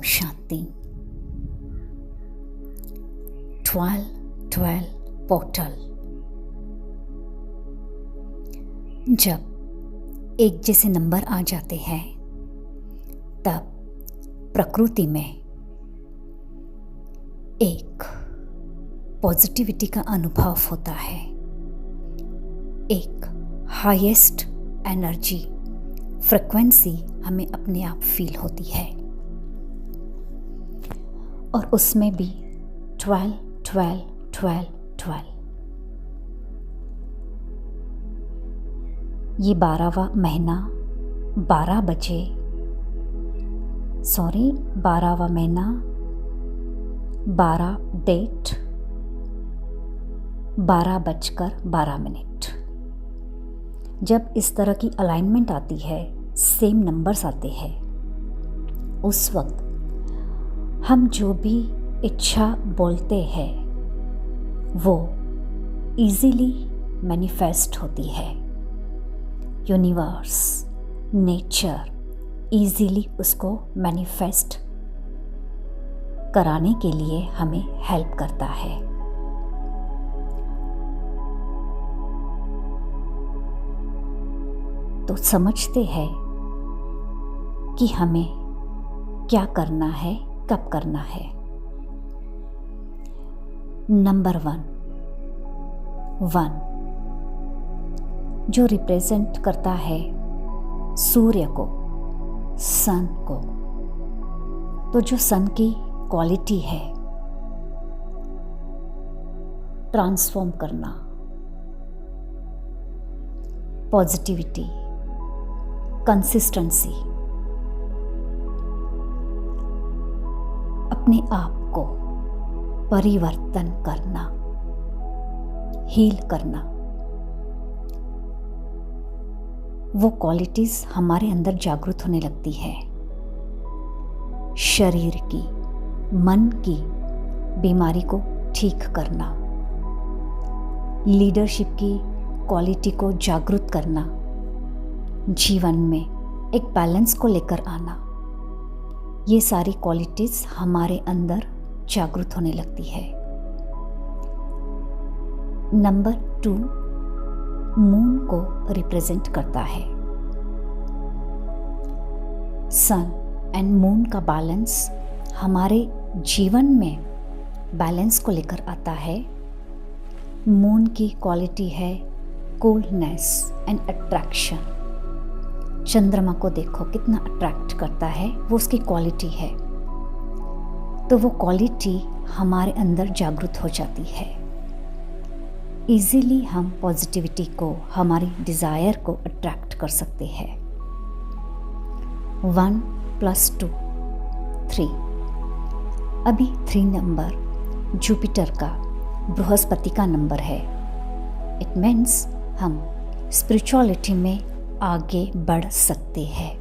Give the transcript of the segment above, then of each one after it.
शांति। 12-12 portal. जब एक जैसे नंबर आ जाते हैं तब प्रकृति में एक पॉजिटिविटी का अनुभव होता है, एक हाईएस्ट एनर्जी फ्रिक्वेंसी हमें अपने आप फील होती है। और उसमें भी 12 12 12 12। ये 12वां महीना 12 महीना 12 डेट 12:12। जब इस तरह की अलाइनमेंट आती है, सेम नंबर्स आते हैं, उस वक्त हम जो भी इच्छा बोलते हैं वो इजीली मैनिफेस्ट होती है। यूनिवर्स, नेचर इजीली उसको मैनिफेस्ट कराने के लिए हमें हेल्प करता है। तो समझते हैं कि हमें क्या करना है, कब करना है। नंबर 1 जो रिप्रेजेंट करता है सूर्य को, सन को। तो जो सन की क्वालिटी है ट्रांसफॉर्म करना, पॉजिटिविटी, कंसिस्टेंसी, अपने आप को परिवर्तन करना, हील करना, वो क्वालिटीज हमारे अंदर जागृत होने लगती है। शरीर की, मन की बीमारी को ठीक करना, लीडरशिप की क्वालिटी को जागृत करना, जीवन में एक बैलेंस को लेकर आना, ये सारी क्वालिटीज हमारे अंदर जागृत होने लगती है। नंबर 2 मून को रिप्रेजेंट करता है। सन एंड मून का बैलेंस हमारे जीवन में बैलेंस को लेकर आता है। मून की क्वालिटी है कूलनेस एंड अट्रैक्शन। चंद्रमा को देखो कितना अट्रैक्ट करता है, वो उसकी क्वालिटी है। तो वो क्वालिटी हमारे अंदर जागृत हो जाती है। इजीली हम पॉजिटिविटी को, हमारी डिज़ायर को अट्रैक्ट कर सकते हैं। 1 + 2 3। अभी 3 नंबर जुपिटर का, बृहस्पति का नंबर है। इट मीन्स हम स्पिरिचुअलिटी में आगे बढ़ सकते हैं।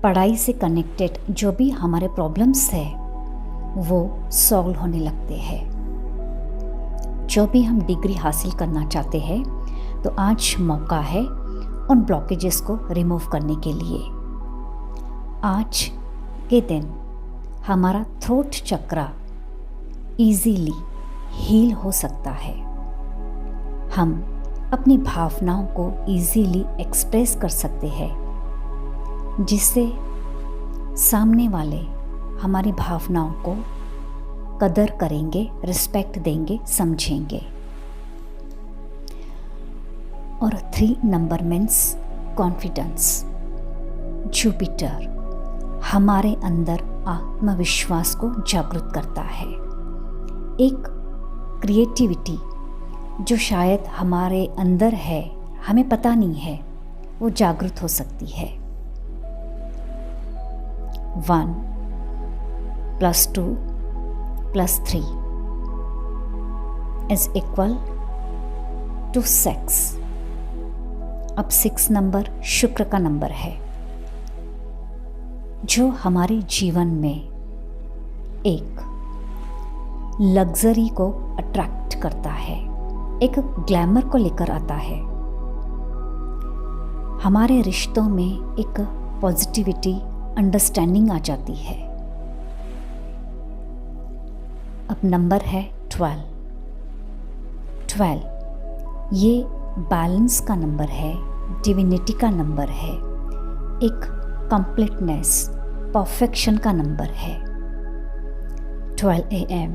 पढ़ाई से कनेक्टेड जो भी हमारे प्रॉब्लम्स है वो सॉल्व होने लगते हैं। जो भी हम डिग्री हासिल करना चाहते हैं तो आज मौका है उन ब्लॉकेजेस को रिमूव करने के लिए। आज के दिन हमारा थ्रोट चक्रा इजीली हील हो सकता है। हम अपनी भावनाओं को इजीली एक्सप्रेस कर सकते हैं, जिससे सामने वाले हमारी भावनाओं को कदर करेंगे, रिस्पेक्ट देंगे, समझेंगे। और 3 नंबर मीन्स कॉन्फिडेंस। जुपिटर हमारे अंदर आत्मविश्वास को जागृत करता है। एक क्रिएटिविटी जो शायद हमारे अंदर है, हमें पता नहीं है, वो जागृत हो सकती है। 1 + 2 + 3 = 6। अब 6 नंबर शुक्र का नंबर है, जो हमारे जीवन में एक लग्जरी को अट्रैक्ट करता है, एक ग्लैमर को लेकर आता है। हमारे रिश्तों में एक पॉजिटिविटी, अंडरस्टैंडिंग आ जाती है। अब नंबर है 12। 12 ये बैलेंस का नंबर है, डिविनिटी का नंबर है, एक कंप्लीटनेस, परफेक्शन का नंबर है। 12 AM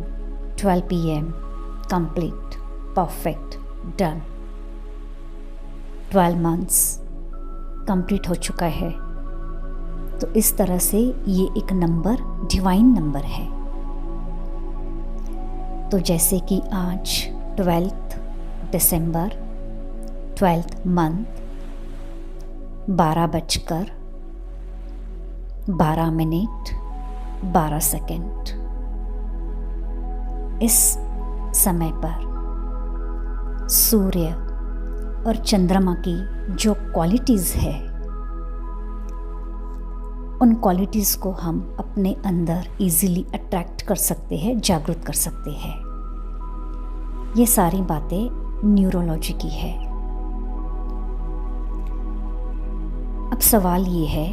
12 PM complete, perfect, done. 12 months complete हो चुका है। तो इस तरह से ये एक नंबर डिवाइन नंबर है। तो जैसे कि आज 12 दिसंबर 12th मंथ 12:12 इस समय पर सूर्य और चंद्रमा की जो क्वालिटीज़ है, उन क्वालिटीज़ को हम अपने अंदर इजीली अट्रैक्ट कर सकते हैं, जागृत कर सकते हैं। ये सारी बातें न्यूरोलॉजी की है। अब सवाल ये है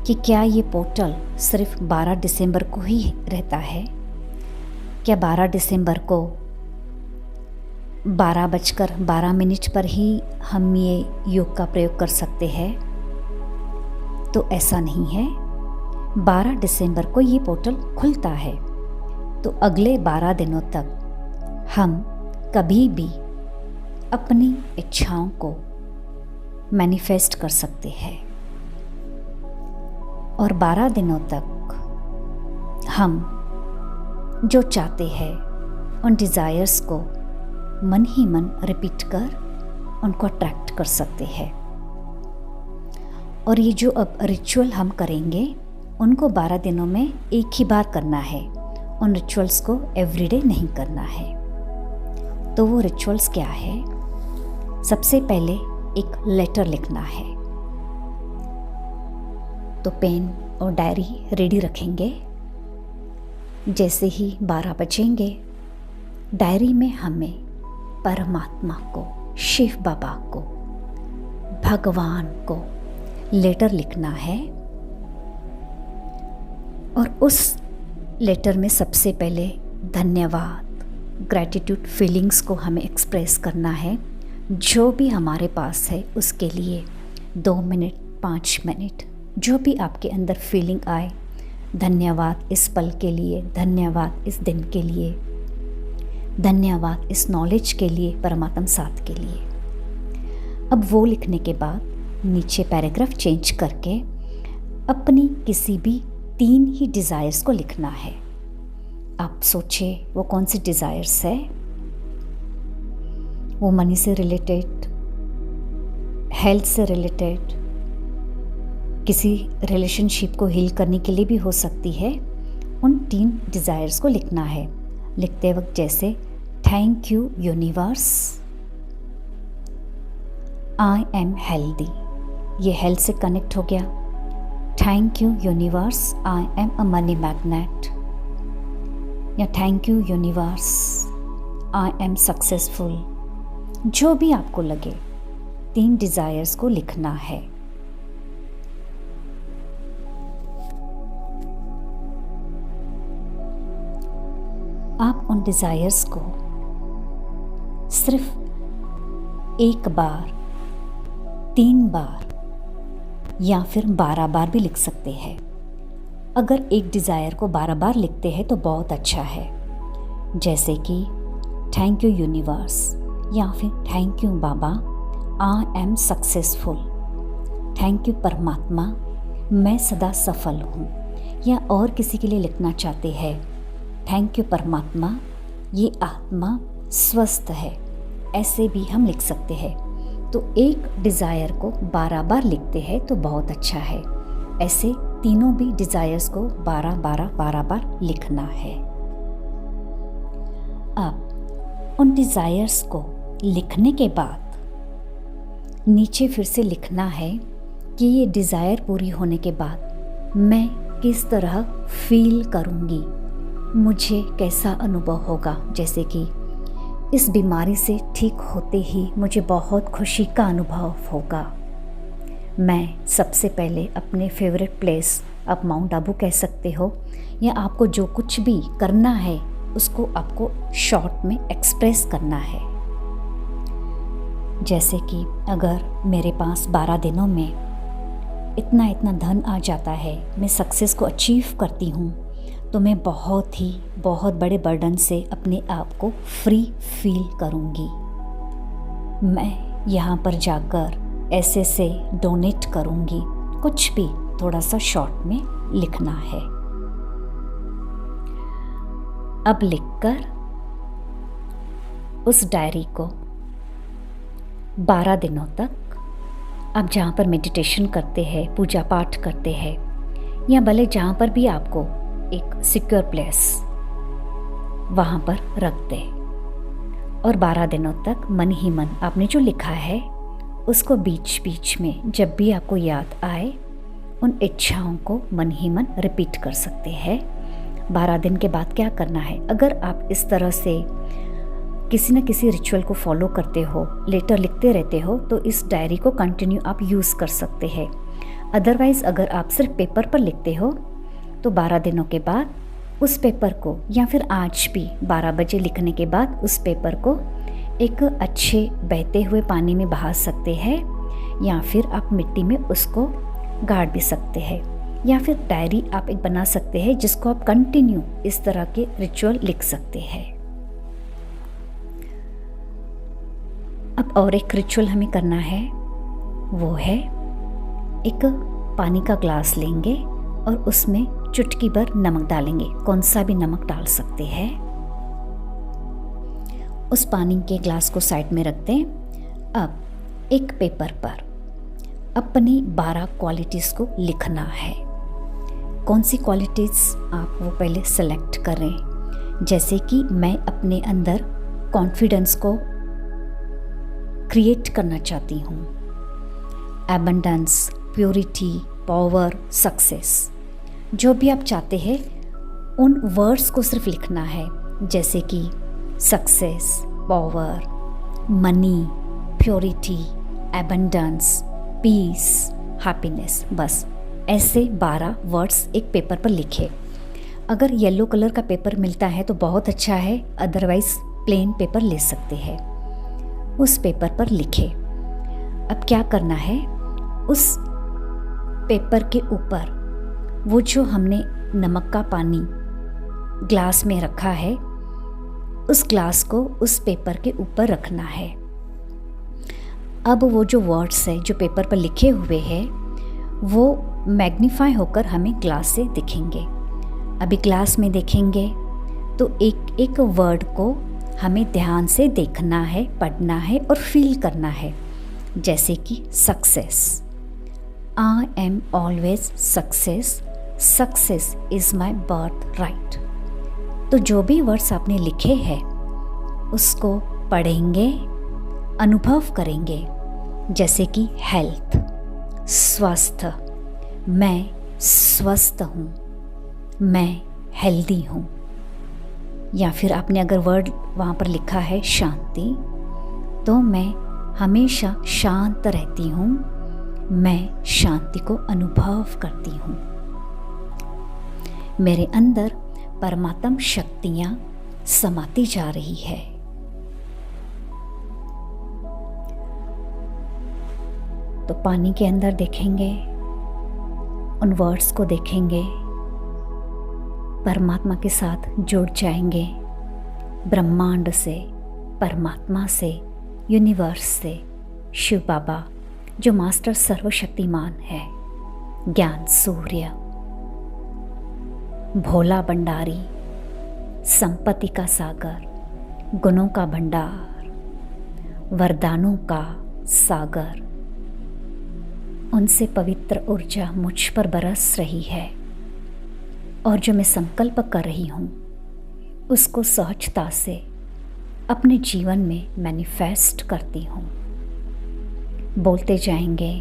कि क्या ये पोर्टल सिर्फ 12 दिसंबर को ही रहता है? क्या 12 दिसंबर को 12:12 पर ही हम ये योग का प्रयोग कर सकते हैं? तो ऐसा नहीं है। 12 दिसंबर को ये पोर्टल खुलता है। तो अगले 12 दिनों तक हम कभी भी अपनी इच्छाओं को मैनिफेस्ट कर सकते हैं और 12 दिनों तक हम जो चाहते हैं उन डिज़ायर्स को मन ही मन रिपीट कर उनको अट्रैक्ट कर सकते हैं। और ये जो अब रिचुअल हम करेंगे उनको 12 दिनों में एक ही बार करना है। उन रिचुअल्स को एवरीडे नहीं करना है। तो वो रिचुअल्स क्या है? सबसे पहले एक लेटर लिखना है। तो पेन और डायरी रेडी रखेंगे। जैसे ही 12 बजेंगे, डायरी में हमें परमात्मा को, शिव बाबा को, भगवान को लेटर लिखना है। और उस लेटर में सबसे पहले धन्यवाद, ग्रैटिट्यूड फीलिंग्स को हमें एक्सप्रेस करना है। जो भी हमारे पास है उसके लिए 2 मिनट, 5 मिनट, जो भी आपके अंदर फीलिंग आए, धन्यवाद इस पल के लिए, धन्यवाद इस दिन के लिए, धन्यवाद इस नॉलेज के लिए, परमात्मा साथ के लिए। अब वो लिखने के बाद नीचे पैराग्राफ चेंज करके अपनी किसी भी 3 ही डिज़ायर्स को लिखना है। आप सोचिए वो कौन सी डिज़ायर्स है। वो मनी से रिलेटेड, हेल्थ से रिलेटेड, किसी रिलेशनशिप को हील करने के लिए भी हो सकती है। उन 3 डिज़ायर्स को लिखना है। लिखते वक्त जैसे thank you universe, I am healthy, ये हेल्थ से कनेक्ट हो गया। Thank you universe, I am a money magnet, या thank you universe, I am successful. जो भी आपको लगे 3 डिज़ायर्स को लिखना है। आप उन डिज़ायर्स को सिर्फ 1 बार, 3 बार या फिर 12 बार भी लिख सकते हैं। अगर एक डिज़ायर को 12 बार लिखते हैं तो बहुत अच्छा है। जैसे कि थैंक यू यूनिवर्स, या फिर thank you Baba, I am successful, thank you परमात्मा, मैं सदा सफल हूँ। या और किसी के लिए लिखना चाहते हैं, थैंक यू परमात्मा, ये आत्मा स्वस्थ है। ऐसे भी हम लिख सकते हैं। तो एक डिज़ायर को 12 बार लिखते हैं तो बहुत अच्छा है। ऐसे तीनों भी डिज़ायर्स को 12 बार लिखना है। अब उन डिज़ायर्स को लिखने के बाद नीचे फिर से लिखना है कि ये डिज़ायर पूरी होने के बाद मैं किस तरह फील करूँगी, मुझे कैसा अनुभव होगा। जैसे कि इस बीमारी से ठीक होते ही मुझे बहुत खुशी का अनुभव होगा। मैं सबसे पहले अपने फेवरेट प्लेस आप माउंट आबू कह सकते हो, या आपको जो कुछ भी करना है उसको आपको शॉर्ट में एक्सप्रेस करना है। जैसे कि अगर मेरे पास 12 दिनों में इतना धन आ जाता है, मैं सक्सेस को अचीव करती हूँ, तो मैं बहुत बड़े बर्डन से अपने आप को फ्री फील करूँगी। मैं यहाँ पर जाकर ऐसे से डोनेट करूँगी, कुछ भी थोड़ा सा शॉर्ट में लिखना है। अब लिखकर उस डायरी को 12 दिनों तक आप जहाँ पर मेडिटेशन करते हैं, पूजा पाठ करते हैं, या भले जहाँ पर भी आपको एक सिक्योर प्लेस, वहाँ पर रख दे और 12 दिनों तक मन ही मन आपने जो लिखा है उसको बीच बीच में जब भी आपको याद आए उन इच्छाओं को मन ही मन रिपीट कर सकते हैं। 12 दिन के बाद क्या करना है, अगर आप इस तरह से किसी न किसी रिचुअल को फॉलो करते हो, लेटर लिखते रहते हो, तो इस डायरी को कंटिन्यू आप यूज़ कर सकते हैं। अदरवाइज़ अगर आप सिर्फ पेपर पर लिखते हो तो 12 दिनों के बाद उस पेपर को, या फिर आज भी 12 बजे लिखने के बाद उस पेपर को एक अच्छे बहते हुए पानी में बहा सकते हैं, या फिर आप मिट्टी में उसको गाड़ भी सकते हैं, या फिर डायरी आप एक बना सकते हैं जिसको आप कंटिन्यू इस तरह के रिचुअल लिख सकते हैं। अब और एक रिचुअल हमें करना है, वो है एक पानी का ग्लास लेंगे और उसमें चुटकी भर नमक डालेंगे, कौन सा भी नमक डाल सकते हैं। उस पानी के ग्लास को साइड में रख दें। अब एक पेपर पर अपनी 12 क्वालिटीज़ को लिखना है। कौन सी क्वालिटीज़ आप वो पहले सेलेक्ट करें। जैसे कि मैं अपने अंदर कॉन्फिडेंस को क्रिएट करना चाहती हूँ, एबंडेंस, प्योरिटी, पावर, सक्सेस, जो भी आप चाहते हैं उन वर्ड्स को सिर्फ लिखना है। जैसे कि success, power, money, purity, abundance, peace, happiness, बस ऐसे 12 वर्ड्स एक पेपर पर लिखे। अगर येलो कलर का पेपर मिलता है तो बहुत अच्छा है, अदरवाइज प्लेन पेपर ले सकते हैं। उस पेपर पर लिखे। अब क्या करना है, उस पेपर के ऊपर वो जो हमने नमक का पानी ग्लास में रखा है, उस ग्लास को उस पेपर के ऊपर रखना है। अब वो जो वर्ड्स है जो पेपर पर लिखे हुए हैं वो मैग्नीफाई होकर हमें ग्लास से दिखेंगे। अभी ग्लास में देखेंगे तो एक एक वर्ड को हमें ध्यान से देखना है, पढ़ना है और फील करना है। जैसे कि success, I am always success, success is my birth right. तो जो भी वर्ड्स आपने लिखे हैं उसको पढ़ेंगे, अनुभव करेंगे। जैसे कि हेल्थ, स्वस्थ, मैं स्वस्थ हूँ, मैं हेल्दी हूँ। या फिर आपने अगर वर्ड वहाँ पर लिखा है शांति, तो मैं हमेशा शांत रहती हूँ, मैं शांति को अनुभव करती हूँ। मेरे अंदर परमात्म शक्तियाँ समाती जा रही है। तो पानी के अंदर देखेंगे, उन वर्ड्स को देखेंगे, परमात्मा के साथ जुड़ जाएंगे, ब्रह्मांड से, परमात्मा से, यूनिवर्स से, शिव बाबा जो मास्टर सर्वशक्तिमान है, ज्ञान सूर्य, भोला भंडारी, संपत्ति का सागर, गुणों का भंडार, वरदानों का सागर, उनसे पवित्र ऊर्जा मुझ पर बरस रही है और जो मैं संकल्प कर रही हूँ उसको सहजता से अपने जीवन में मैनिफेस्ट करती हूँ। बोलते जाएंगे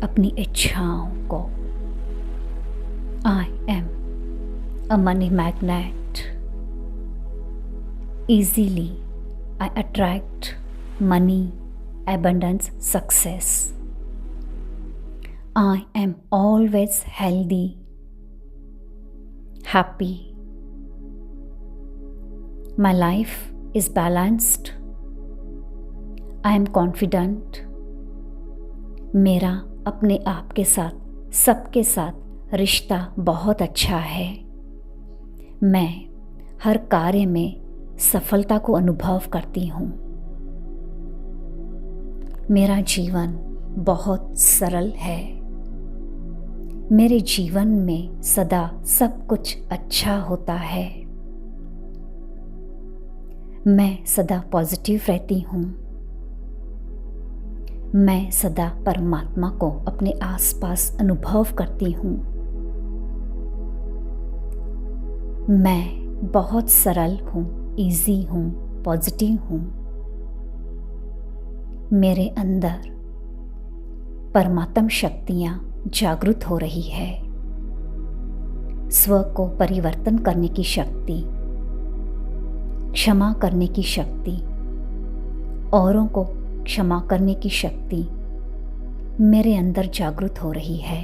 अपनी इच्छाओं को। आई am a money magnet, easily I attract money, abundance, success. I am always healthy, happy. My life is balanced. I am confident. मेरा अपने आप के साथ, सबके साथ रिश्ता बहुत अच्छा है. मैं हर कार्य में सफलता को अनुभव करती हूँ. मेरा जीवन बहुत सरल है. मेरे जीवन में सदा सब कुछ अच्छा होता है. मैं सदा पॉजिटिव रहती हूँ. मैं सदा परमात्मा को अपने आसपास अनुभव करती हूँ. मैं बहुत सरल हूँ, इजी हूँ, पॉजिटिव हूँ. मेरे अंदर परमात्म शक्तियाँ जागृत हो रही है. स्व को परिवर्तन करने की शक्ति, क्षमा करने की शक्ति, औरों को क्षमा करने की शक्ति मेरे अंदर जागृत हो रही है.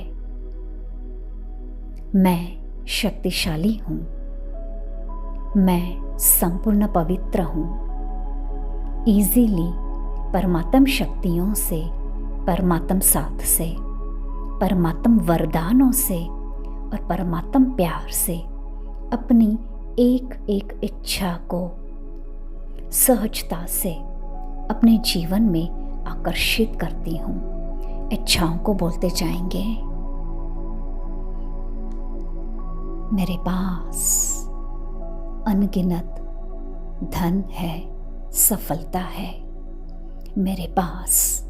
मैं शक्तिशाली हूँ. मैं संपूर्ण पवित्र हूँ. इजीली परमात्म शक्तियों से, परमात्म साथ से, परमात्म वरदानों से और परमात्म प्यार से अपनी एक एक इच्छा को सहजता से अपने जीवन में आकर्षित करती हूँ. इच्छाओं को बोलते जाएंगे. मेरे पास अनगिनत धन है, सफलता है. मेरे पास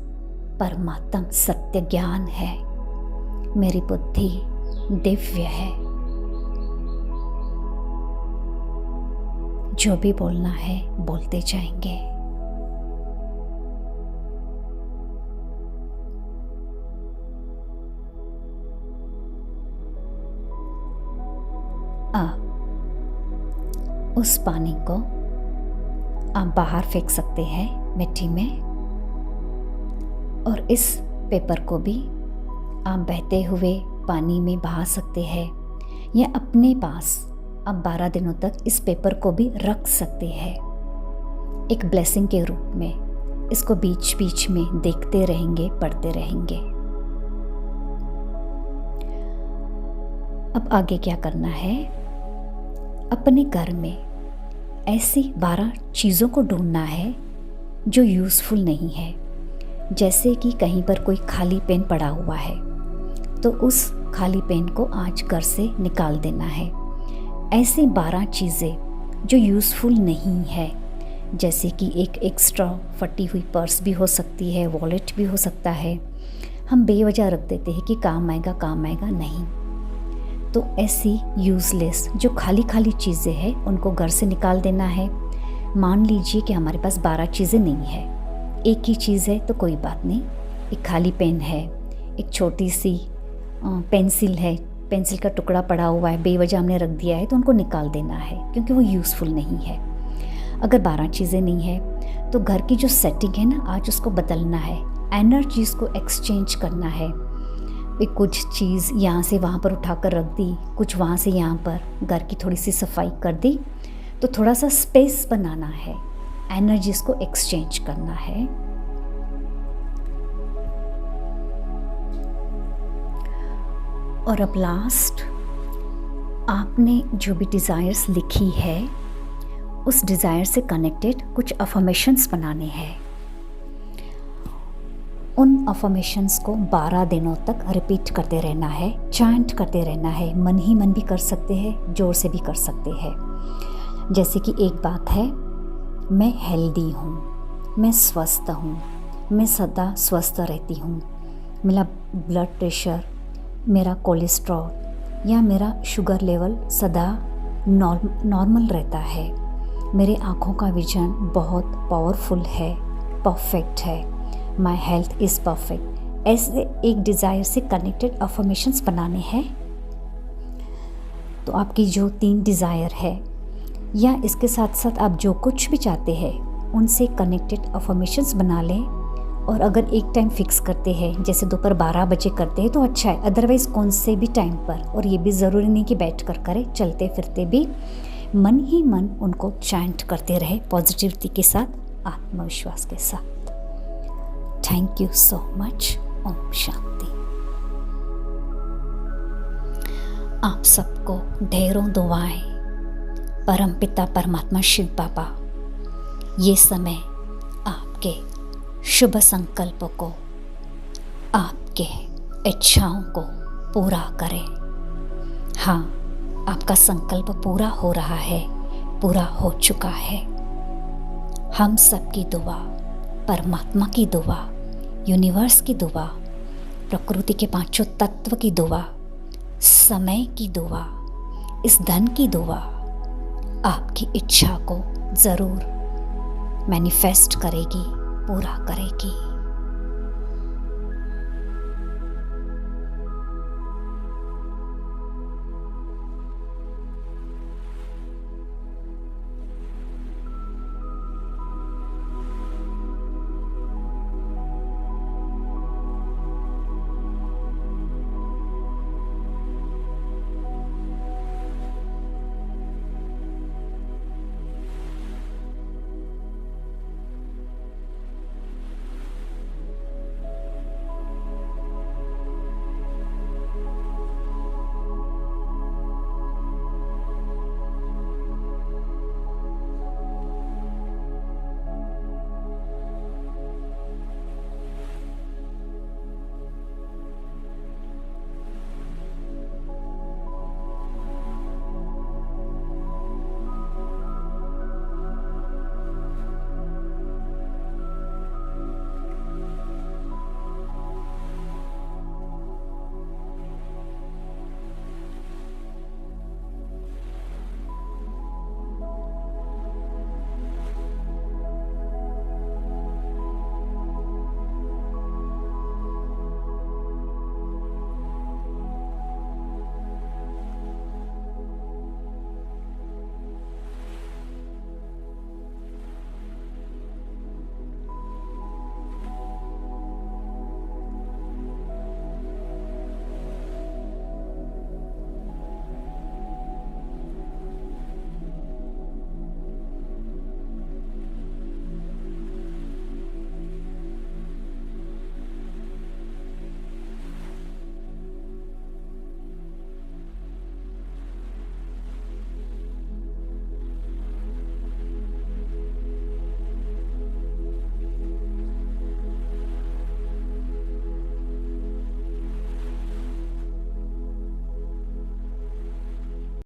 परमात्म सत्य ज्ञान है. मेरी बुद्धि दिव्य है. जो भी बोलना है बोलते जाएंगे. अब उस पानी को आप बाहर फेंक सकते हैं मिट्टी में, और इस पेपर को भी आप बहते हुए पानी में बहा सकते हैं, या अपने पास आप 12 दिनों तक इस पेपर को भी रख सकते हैं एक ब्लेसिंग के रूप में. इसको बीच बीच में देखते रहेंगे, पढ़ते रहेंगे. अब आगे क्या करना है? अपने घर में ऐसी 12 चीज़ों को ढूंढना है जो यूज़फुल नहीं है. जैसे कि कहीं पर कोई खाली पेन पड़ा हुआ है तो उस खाली पेन को आज घर से निकाल देना है. ऐसी 12 चीज़ें जो यूज़फुल नहीं है, जैसे कि एक एक्स्ट्रा फटी हुई पर्स भी हो सकती है, वॉलेट भी हो सकता है. हम बेवजह रख देते हैं कि काम आएगा, काम आएगा. नहीं, तो ऐसी यूज़लेस जो खाली खाली चीज़ें हैं उनको घर से निकाल देना है. मान लीजिए कि हमारे पास 12 चीज़ें नहीं है, एक ही चीज़ है तो कोई बात नहीं. एक खाली पेन है, एक छोटी सी पेंसिल है, पेंसिल का टुकड़ा पड़ा हुआ है, बेवजह हमने रख दिया है, तो उनको निकाल देना है क्योंकि वो यूज़फुल नहीं है. अगर 12 चीज़ें नहीं है तो घर की जो सेटिंग है ना, आज उसको बदलना है. एनर्जीज़ को एक्सचेंज करना है. कुछ चीज़ यहाँ से वहाँ पर उठाकर रख दी, कुछ वहाँ से यहाँ पर, घर की थोड़ी सी सफाई कर दी, तो थोड़ा सा स्पेस बनाना है. एनर्जीज़ को एक्सचेंज करना है. और अब लास्ट, आपने जो भी डिज़ायर्स लिखी है उस डिज़ायर से कनेक्टेड कुछ अफर्मेशंस बनाने हैं. उन अफर्मेशंस को 12 दिनों तक रिपीट करते रहना है, चैंट करते रहना है. मन ही मन भी कर सकते हैं, जोर से भी कर सकते हैं. जैसे कि एक बात है, मैं हेल्दी हूँ, मैं स्वस्थ हूँ, मैं सदा स्वस्थ रहती हूँ. मेरा ब्लड प्रेशर, मेरा कोलेस्ट्रॉल या मेरा शुगर लेवल सदा नॉर्मल रहता है. मेरे आँखों का विजन बहुत पावरफुल है, परफेक्ट है. My health is perfect. ऐसे एक डिज़ायर से कनेक्टेड अफर्मेशंस बनाने हैं. तो आपकी जो 3 डिज़ायर है या इसके साथ साथ आप जो कुछ भी चाहते हैं उनसे कनेक्टेड अफर्मेशंस बना लें और अगर एक टाइम फिक्स करते हैं, जैसे दोपहर 12 बजे करते हैं तो अच्छा है, अदरवाइज़ कौन से भी टाइम पर, और ये भी ज़रूरी नहीं कि बैठ कर करें, चलते फिरते भी मन ही मन उनको चैंट करते रहे, पॉजिटिविटी के साथ, आत्मविश्वास के साथ। Thank you so much. Om Shanti. आप सबको ढेरों दुआएं। परमपिता परमात्मा शिव बाबा ये समय आपके शुभ संकल्प को, आपके इच्छाओं को पूरा करें। हाँ, आपका संकल्प पूरा हो रहा है, पूरा हो चुका है। हम सबकी दुआ, परमात्मा की दुआ, यूनिवर्स की दुआ, प्रकृति के पांचों तत्व की दुआ, समय की दुआ, इस धन की दुआ आपकी इच्छा को ज़रूर मैनिफेस्ट करेगी, पूरा करेगी।